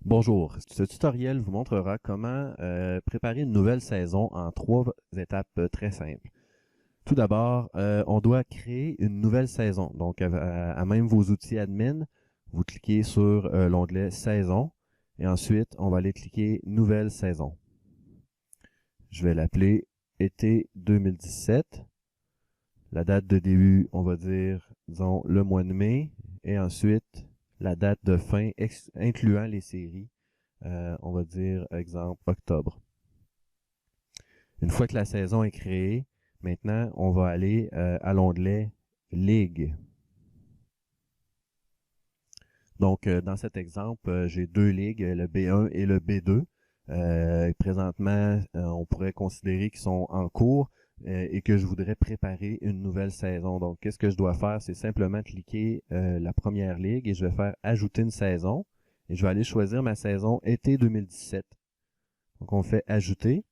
Bonjour, ce tutoriel vous montrera comment préparer une nouvelle saison en 3 étapes très simples. Tout d'abord, on doit créer une nouvelle saison. Donc, à même vos outils admin, vous cliquez sur l'onglet Saison et ensuite, on va aller cliquer Nouvelle saison. Je vais l'appeler Été 2017. La date de début, on va dire, disons, le mois de mai et ensuite, la date de fin incluant les séries. On va dire, exemple, octobre. Une fois que la saison est créée, maintenant, on va aller à l'onglet Ligue. Donc, dans cet exemple, j'ai 2 ligues, le B1 et le B2. Présentement, on pourrait considérer qu'ils sont en cours et que je voudrais préparer une nouvelle saison. Donc, qu'est-ce que je dois faire? C'est simplement cliquer la première ligue et je vais faire Ajouter une saison. Et je vais aller choisir ma saison été 2017. Donc, on fait Ajouter.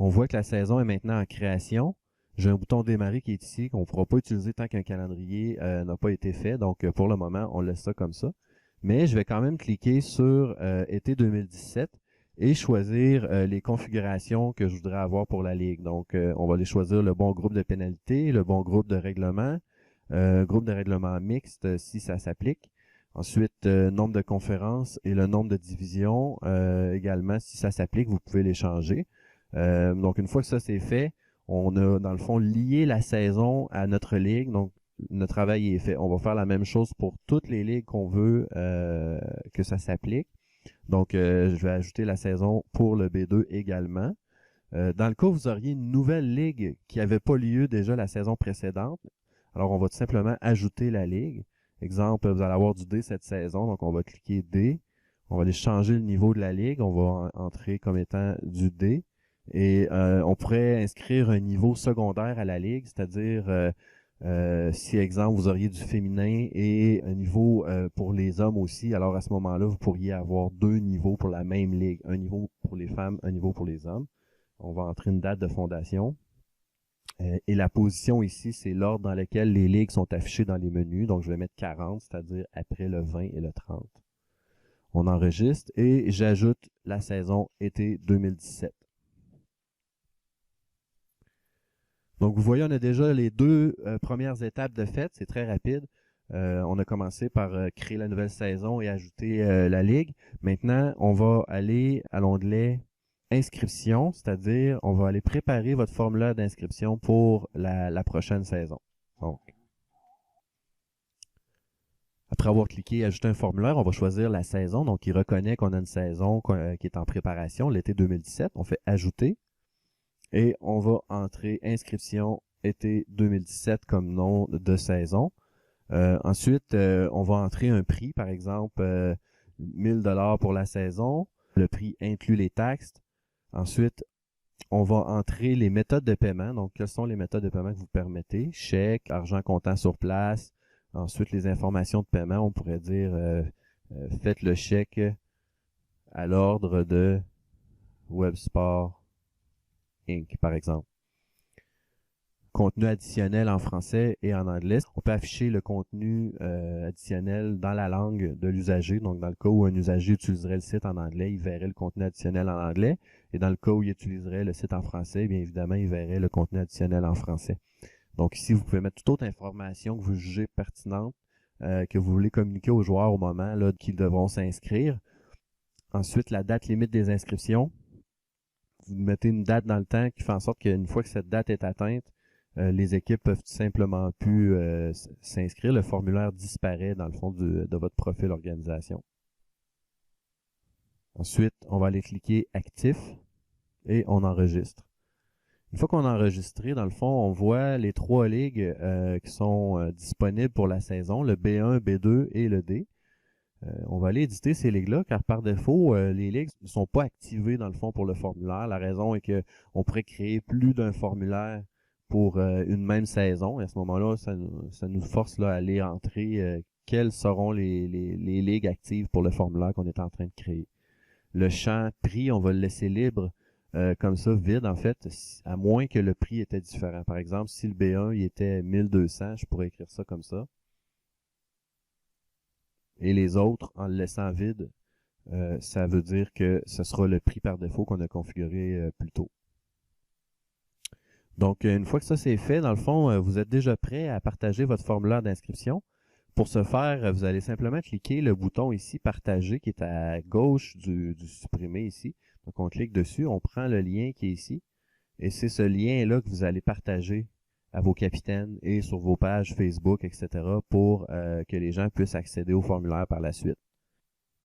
On voit que la saison est maintenant en création. J'ai un bouton démarrer qui est ici, qu'on ne pourra pas utiliser tant qu'un calendrier n'a pas été fait. Donc, pour le moment, on laisse ça comme ça. Mais je vais quand même cliquer sur été 2017 et choisir les configurations que je voudrais avoir pour la ligue. Donc, on va aller choisir le bon groupe de pénalités, le bon groupe de règlement, groupe de règlement mixte si ça s'applique. Ensuite, nombre de conférences et le nombre de divisions également, si ça s'applique, vous pouvez les changer. Donc, une fois que ça c'est fait, on a dans le fond lié la saison à notre ligue. Donc, notre travail est fait. On va faire la même chose pour toutes les ligues qu'on veut que ça s'applique. Donc, je vais ajouter la saison pour le B2 également. Dans le cas où vous auriez une nouvelle ligue qui n'avait pas lieu déjà la saison précédente, alors on va tout simplement ajouter la ligue. Exemple, vous allez avoir du D cette saison, donc on va cliquer D. On va aller changer le niveau de la ligue. On va entrer comme étant du D. Et on pourrait inscrire un niveau secondaire à la ligue, c'est-à-dire si, exemple, vous auriez du féminin et un niveau pour les hommes aussi, alors à ce moment-là, vous pourriez avoir 2 niveaux pour la même ligue. Un niveau pour les femmes, un niveau pour les hommes. On va entrer une date de fondation. Et la position ici, c'est l'ordre dans lequel les ligues sont affichées dans les menus. Donc, je vais mettre 40, c'est-à-dire après le 20 et le 30. On enregistre et j'ajoute la saison été 2017. Donc, vous voyez, on a déjà les 2 premières étapes de fait. C'est très rapide. On a commencé par créer la nouvelle saison et ajouter la ligue. Maintenant, on va aller à l'onglet inscription, c'est-à-dire on va aller préparer votre formulaire d'inscription pour la prochaine saison. Donc, après avoir cliqué Ajouter un formulaire, on va choisir la saison. Donc, il reconnaît qu'on a une saison qui est en préparation, l'été 2017. On fait Ajouter. Et on va entrer inscription été 2017 comme nom de saison. Ensuite, on va entrer un prix, par exemple 1000 $ pour la saison. Le prix inclut les taxes. Ensuite, on va entrer les méthodes de paiement. Donc, quelles sont les méthodes de paiement que vous permettez? Chèque, argent comptant sur place. Ensuite, les informations de paiement, on pourrait dire faites le chèque à l'ordre de Websport Inc., par exemple. Contenu additionnel en français et en anglais. On peut afficher le contenu additionnel dans la langue de l'usager. Donc, dans le cas où un usager utiliserait le site en anglais, il verrait le contenu additionnel en anglais. Et dans le cas où il utiliserait le site en français, bien évidemment, il verrait le contenu additionnel en français. Donc, ici, vous pouvez mettre toute autre information que vous jugez pertinente, que vous voulez communiquer aux joueurs au moment là qu'ils devront s'inscrire. Ensuite, la date limite des inscriptions. Vous mettez une date dans le temps qui fait en sorte qu'une fois que cette date est atteinte, les équipes peuvent tout simplement plus s'inscrire. Le formulaire disparaît dans le fond de votre profil organisation. Ensuite, on va aller cliquer Actif et on enregistre. Une fois qu'on a enregistré, dans le fond, on voit les 3 ligues qui sont disponibles pour la saison, le B1, B2 et le D. On va aller éditer ces ligues-là, car par défaut, les ligues ne sont pas activées dans le fond pour le formulaire. La raison est que on pourrait créer plus d'un formulaire pour une même saison. Et à ce moment-là, ça nous force là, à aller entrer quelles seront les ligues actives pour le formulaire qu'on est en train de créer. Le champ prix, on va le laisser libre, comme ça, vide en fait, à moins que le prix était différent. Par exemple, si le B1 il était 1200, je pourrais écrire ça comme ça. Et les autres, en le laissant vide, ça veut dire que ce sera le prix par défaut qu'on a configuré plus tôt. Donc, une fois que ça c'est fait, dans le fond, vous êtes déjà prêt à partager votre formulaire d'inscription. Pour ce faire, vous allez simplement cliquer le bouton ici « Partager » qui est à gauche du supprimer ici. Donc, on clique dessus, on prend le lien qui est ici. Et c'est ce lien-là que vous allez partager à vos capitaines et sur vos pages Facebook, etc. pour que les gens puissent accéder au formulaire par la suite.